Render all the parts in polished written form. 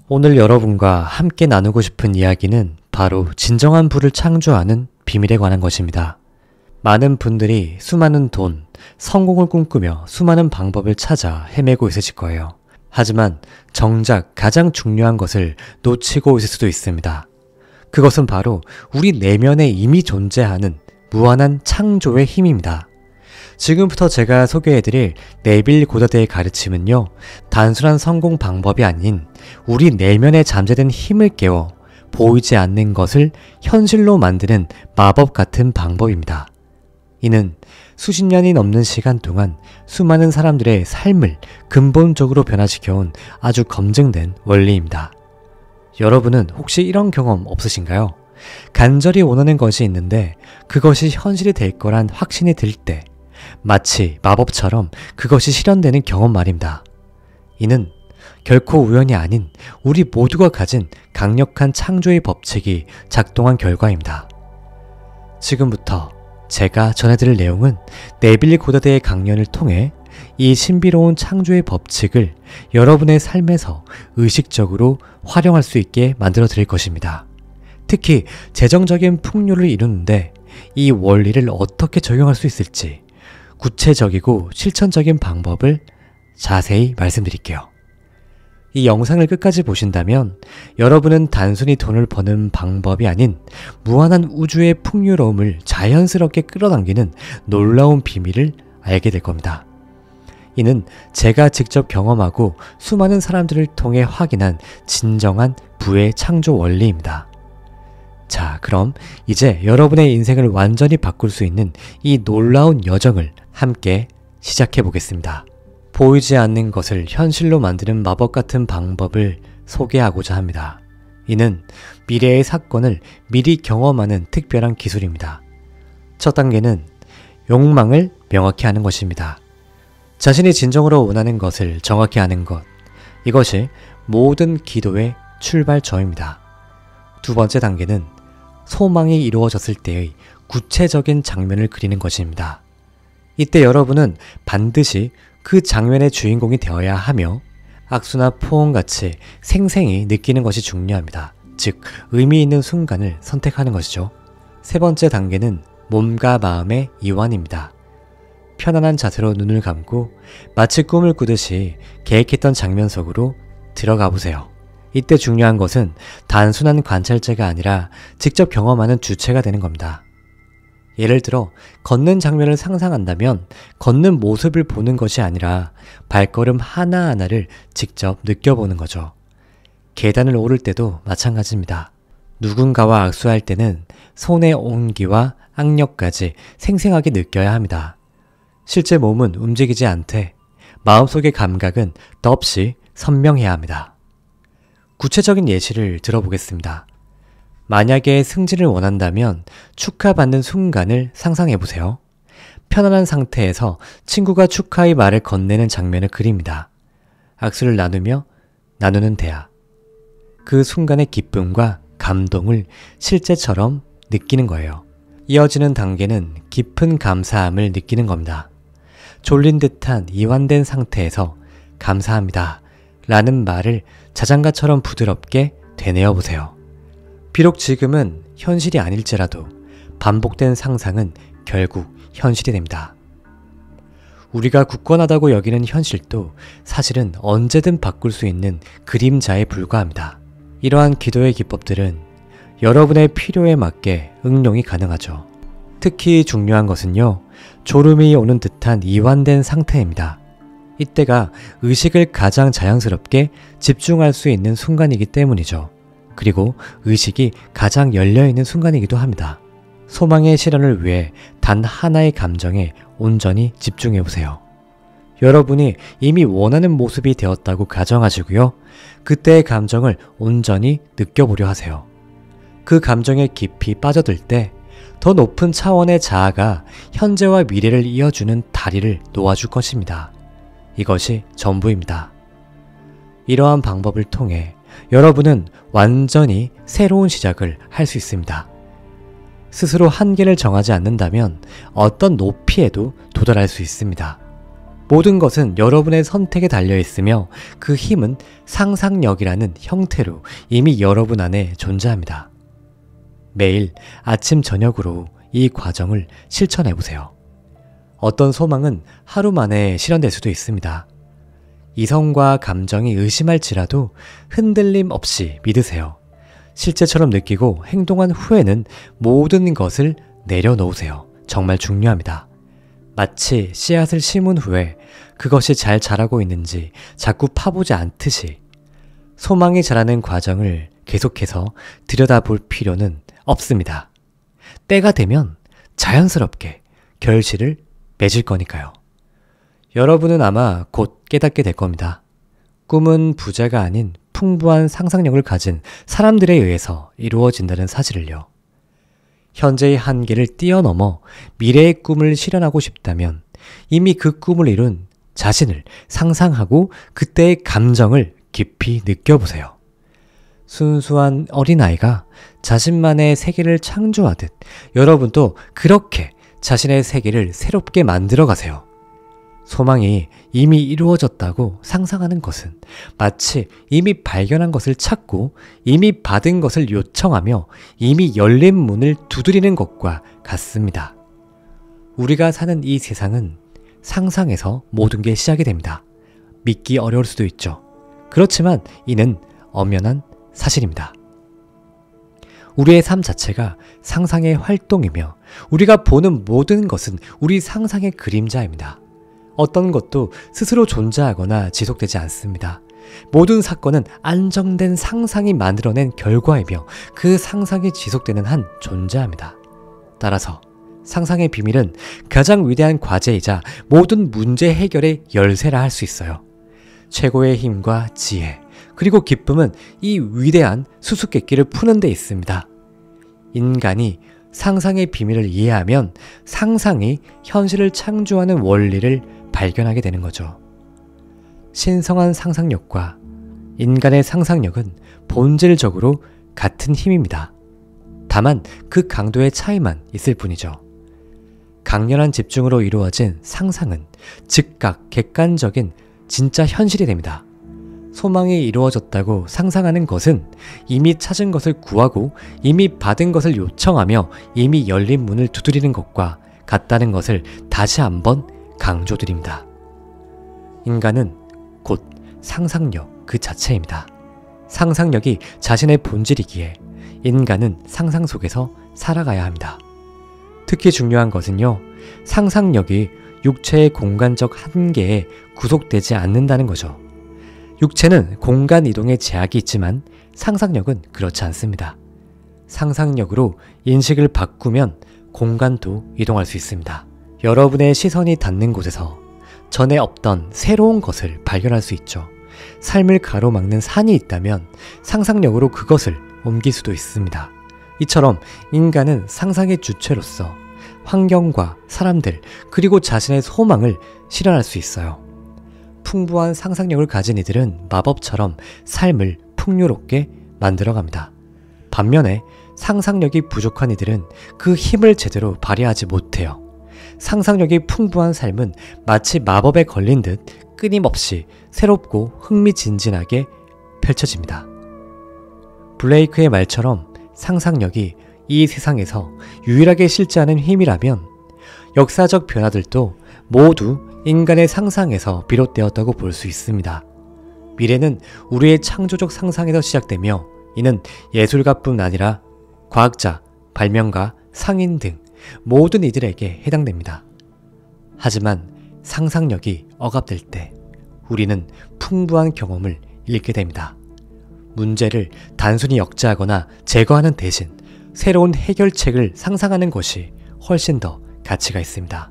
오늘 여러분과 함께 나누고 싶은 이야기는 바로 진정한 부를 창조하는 비밀에 관한 것입니다. 많은 분들이 수많은 돈, 성공을 꿈꾸며 수많은 방법을 찾아 헤매고 있으실 거예요. 하지만 정작 가장 중요한 것을 놓치고 있을 수도 있습니다. 그것은 바로 우리 내면에 이미 존재하는 무한한 창조의 힘입니다. 지금부터 제가 소개해드릴 네빌 고다드의 가르침은요, 단순한 성공 방법이 아닌 우리 내면에 잠재된 힘을 깨워 보이지 않는 것을 현실로 만드는 마법 같은 방법입니다. 이는 수십 년이 넘는 시간 동안 수많은 사람들의 삶을 근본적으로 변화시켜온 아주 검증된 원리입니다. 여러분은 혹시 이런 경험 없으신가요? 간절히 원하는 것이 있는데 그것이 현실이 될 거란 확신이 들 때 마치 마법처럼 그것이 실현되는 경험 말입니다. 이는 결코 우연이 아닌 우리 모두가 가진 강력한 창조의 법칙이 작동한 결과입니다. 지금부터 제가 전해드릴 내용은 네빌 고다드의 강연을 통해 이 신비로운 창조의 법칙을 여러분의 삶에서 의식적으로 활용할 수 있게 만들어 드릴 것입니다. 특히 재정적인 풍요를 이루는데 이 원리를 어떻게 적용할 수 있을지 구체적이고 실천적인 방법을 자세히 말씀드릴게요. 이 영상을 끝까지 보신다면 여러분은 단순히 돈을 버는 방법이 아닌 무한한 우주의 풍요로움을 자연스럽게 끌어당기는 놀라운 비밀을 알게 될 겁니다. 이는 제가 직접 경험하고 수많은 사람들을 통해 확인한 진정한 부의 창조 원리입니다. 자, 그럼 이제 여러분의 인생을 완전히 바꿀 수 있는 이 놀라운 여정을 함께 시작해 보겠습니다. 보이지 않는 것을 현실로 만드는 마법 같은 방법을 소개하고자 합니다. 이는 미래의 사건을 미리 경험하는 특별한 기술입니다. 첫 단계는 욕망을 명확히 하는 것입니다. 자신이 진정으로 원하는 것을 정확히 아는 것, 이것이 모든 기도의 출발점입니다. 두 번째 단계는 소망이 이루어졌을 때의 구체적인 장면을 그리는 것입니다. 이때 여러분은 반드시 그 장면의 주인공이 되어야 하며 악수나 포옹같이 생생히 느끼는 것이 중요합니다. 즉, 의미 있는 순간을 선택하는 것이죠. 세 번째 단계는 몸과 마음의 이완입니다. 편안한 자세로 눈을 감고 마치 꿈을 꾸듯이 계획했던 장면 속으로 들어가 보세요. 이때 중요한 것은 단순한 관찰자가 아니라 직접 경험하는 주체가 되는 겁니다. 예를 들어 걷는 장면을 상상한다면 걷는 모습을 보는 것이 아니라 발걸음 하나하나를 직접 느껴보는 거죠. 계단을 오를 때도 마찬가지입니다. 누군가와 악수할 때는 손의 온기와 악력까지 생생하게 느껴야 합니다. 실제 몸은 움직이지 않되 마음속의 감각은 더없이 선명해야 합니다. 구체적인 예시를 들어보겠습니다. 만약에 승진을 원한다면 축하받는 순간을 상상해보세요. 편안한 상태에서 친구가 축하의 말을 건네는 장면을 그립니다. 악수를 나누며 나누는 대화. 그 순간의 기쁨과 감동을 실제처럼 느끼는 거예요. 이어지는 단계는 깊은 감사함을 느끼는 겁니다. 졸린 듯한 이완된 상태에서 감사합니다 라는 말을 자장가처럼 부드럽게 되뇌어 보세요. 비록 지금은 현실이 아닐지라도 반복된 상상은 결국 현실이 됩니다. 우리가 굳건하다고 여기는 현실도 사실은 언제든 바꿀 수 있는 그림자에 불과합니다. 이러한 기도의 기법들은 여러분의 필요에 맞게 응용이 가능하죠. 특히 중요한 것은요, 졸음이 오는 듯한 이완된 상태입니다. 이때가 의식을 가장 자연스럽게 집중할 수 있는 순간이기 때문이죠. 그리고 의식이 가장 열려있는 순간이기도 합니다. 소망의 실현을 위해 단 하나의 감정에 온전히 집중해보세요. 여러분이 이미 원하는 모습이 되었다고 가정하시고요. 그때의 감정을 온전히 느껴보려 하세요. 그 감정에 깊이 빠져들 때 더 높은 차원의 자아가 현재와 미래를 이어주는 다리를 놓아줄 것입니다. 이것이 전부입니다. 이러한 방법을 통해 여러분은 완전히 새로운 시작을 할 수 있습니다. 스스로 한계를 정하지 않는다면 어떤 높이에도 도달할 수 있습니다. 모든 것은 여러분의 선택에 달려 있으며 그 힘은 상상력이라는 형태로 이미 여러분 안에 존재합니다. 매일 아침 저녁으로 이 과정을 실천해 보세요. 어떤 소망은 하루 만에 실현될 수도 있습니다. 이성과 감정이 의심할지라도 흔들림 없이 믿으세요. 실제처럼 느끼고 행동한 후에는 모든 것을 내려놓으세요. 정말 중요합니다. 마치 씨앗을 심은 후에 그것이 잘 자라고 있는지 자꾸 파보지 않듯이 소망이 자라는 과정을 계속해서 들여다볼 필요는 없습니다. 때가 되면 자연스럽게 결실을 맺을 거니까요. 여러분은 아마 곧 깨닫게 될 겁니다. 꿈은 부자가 아닌 풍부한 상상력을 가진 사람들에 의해서 이루어진다는 사실을요. 현재의 한계를 뛰어넘어 미래의 꿈을 실현하고 싶다면 이미 그 꿈을 이룬 자신을 상상하고 그때의 감정을 깊이 느껴보세요. 순수한 어린아이가 자신만의 세계를 창조하듯 여러분도 그렇게 자신의 세계를 새롭게 만들어 가세요. 소망이 이미 이루어졌다고 상상하는 것은 마치 이미 발견한 것을 찾고 이미 받은 것을 요청하며 이미 열린 문을 두드리는 것과 같습니다. 우리가 사는 이 세상은 상상에서 모든 게 시작이 됩니다. 믿기 어려울 수도 있죠. 그렇지만 이는 엄연한 사실입니다. 우리의 삶 자체가 상상의 활동이며 우리가 보는 모든 것은 우리 상상의 그림자입니다. 어떤 것도 스스로 존재하거나 지속되지 않습니다. 모든 사건은 안정된 상상이 만들어낸 결과이며 그 상상이 지속되는 한 존재합니다. 따라서 상상의 비밀은 가장 위대한 과제이자 모든 문제 해결의 열쇠라 할 수 있어요. 최고의 힘과 지혜, 그리고 기쁨은 이 위대한 수수께끼를 푸는 데 있습니다. 인간이 상상의 비밀을 이해하면 상상이 현실을 창조하는 원리를 발견하게 되는 거죠. 신성한 상상력과 인간의 상상력은 본질적으로 같은 힘입니다. 다만 그 강도의 차이만 있을 뿐이죠. 강렬한 집중으로 이루어진 상상은 즉각 객관적인 진짜 현실이 됩니다. 소망이 이루어졌다고 상상하는 것은 이미 찾은 것을 구하고 이미 받은 것을 요청하며 이미 열린 문을 두드리는 것과 같다는 것을 다시 한번 강조드립니다. 인간은 곧 상상력 그 자체입니다. 상상력이 자신의 본질이기에 인간은 상상 속에서 살아가야 합니다. 특히 중요한 것은요, 상상력이 육체의 공간적 한계에 구속되지 않는다는 거죠. 육체는 공간 이동에 제약이 있지만 상상력은 그렇지 않습니다. 상상력으로 인식을 바꾸면 공간도 이동할 수 있습니다. 여러분의 시선이 닿는 곳에서 전에 없던 새로운 것을 발견할 수 있죠. 삶을 가로막는 산이 있다면 상상력으로 그것을 옮길 수도 있습니다. 이처럼 인간은 상상의 주체로서 환경과 사람들 그리고 자신의 소망을 실현할 수 있어요. 풍부한 상상력을 가진 이들은 마법처럼 삶을 풍요롭게 만들어갑니다. 반면에 상상력이 부족한 이들은 그 힘을 제대로 발휘하지 못해요. 상상력이 풍부한 삶은 마치 마법에 걸린 듯 끊임없이 새롭고 흥미진진하게 펼쳐집니다. 블레이크의 말처럼 상상력이 이 세상에서 유일하게 실제하는 힘이라면 역사적 변화들도 모두 인간의 상상에서 비롯되었다고 볼 수 있습니다. 미래는 우리의 창조적 상상에서 시작되며 이는 예술가뿐 아니라 과학자, 발명가, 상인 등 모든 이들에게 해당됩니다. 하지만 상상력이 억압될 때 우리는 풍부한 경험을 잃게 됩니다. 문제를 단순히 역제하거나 제거하는 대신 새로운 해결책을 상상하는 것이 훨씬 더 가치가 있습니다.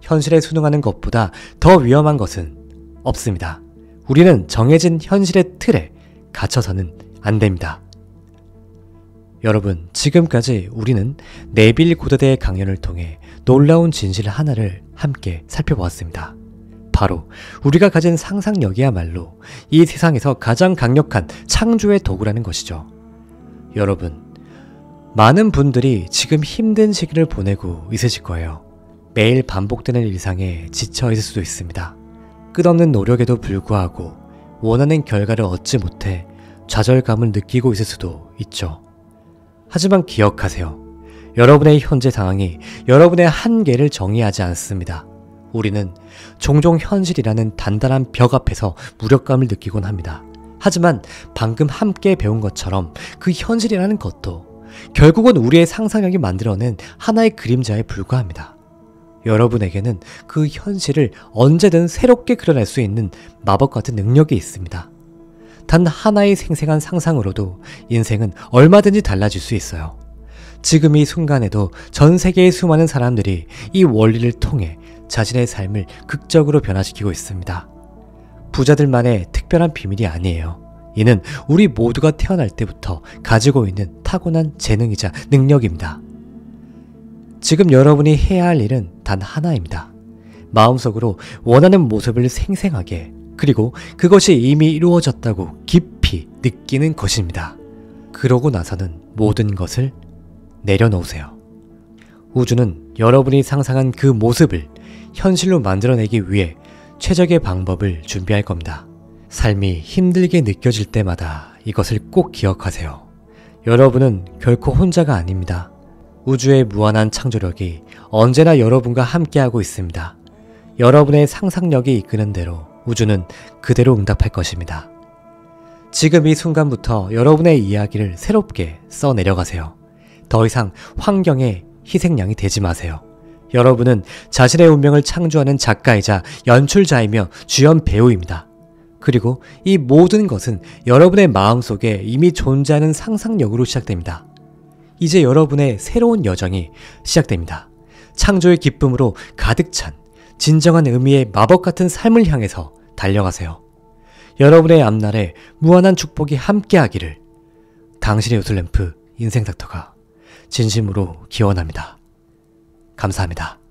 현실에 순응하는 것보다 더 위험한 것은 없습니다. 우리는 정해진 현실의 틀에 갇혀서는 안 됩니다. 여러분, 지금까지 우리는 네빌 고다드의 강연을 통해 놀라운 진실 하나를 함께 살펴보았습니다. 바로 우리가 가진 상상력이야말로 이 세상에서 가장 강력한 창조의 도구라는 것이죠. 여러분, 많은 분들이 지금 힘든 시기를 보내고 있으실 거예요. 매일 반복되는 일상에 지쳐 있을 수도 있습니다. 끝없는 노력에도 불구하고 원하는 결과를 얻지 못해 좌절감을 느끼고 있을 수도 있죠. 하지만 기억하세요. 여러분의 현재 상황이 여러분의 한계를 정의하지 않습니다. 우리는 종종 현실이라는 단단한 벽 앞에서 무력감을 느끼곤 합니다. 하지만 방금 함께 배운 것처럼 그 현실이라는 것도 결국은 우리의 상상력이 만들어낸 하나의 그림자에 불과합니다. 여러분에게는 그 현실을 언제든 새롭게 그려낼 수 있는 마법 같은 능력이 있습니다. 단 하나의 생생한 상상으로도 인생은 얼마든지 달라질 수 있어요. 지금 이 순간에도 전 세계의 수많은 사람들이 이 원리를 통해 자신의 삶을 극적으로 변화시키고 있습니다. 부자들만의 특별한 비밀이 아니에요. 이는 우리 모두가 태어날 때부터 가지고 있는 타고난 재능이자 능력입니다. 지금 여러분이 해야 할 일은 단 하나입니다. 마음속으로 원하는 모습을 생생하게, 그리고 그것이 이미 이루어졌다고 깊이 느끼는 것입니다. 그러고 나서는 모든 것을 내려놓으세요. 우주는 여러분이 상상한 그 모습을 현실로 만들어내기 위해 최적의 방법을 준비할 겁니다. 삶이 힘들게 느껴질 때마다 이것을 꼭 기억하세요. 여러분은 결코 혼자가 아닙니다. 우주의 무한한 창조력이 언제나 여러분과 함께하고 있습니다. 여러분의 상상력이 이끄는 대로 우주는 그대로 응답할 것입니다. 지금 이 순간부터 여러분의 이야기를 새롭게 써내려가세요. 더 이상 환경의 희생양이 되지 마세요. 여러분은 자신의 운명을 창조하는 작가이자 연출자이며 주연 배우입니다. 그리고 이 모든 것은 여러분의 마음속에 이미 존재하는 상상력으로 시작됩니다. 이제 여러분의 새로운 여정이 시작됩니다. 창조의 기쁨으로 가득 찬 진정한 의미의 마법 같은 삶을 향해서 달려가세요. 여러분의 앞날에 무한한 축복이 함께하기를 당신의 요술램프 인생닥터가 진심으로 기원합니다. 감사합니다.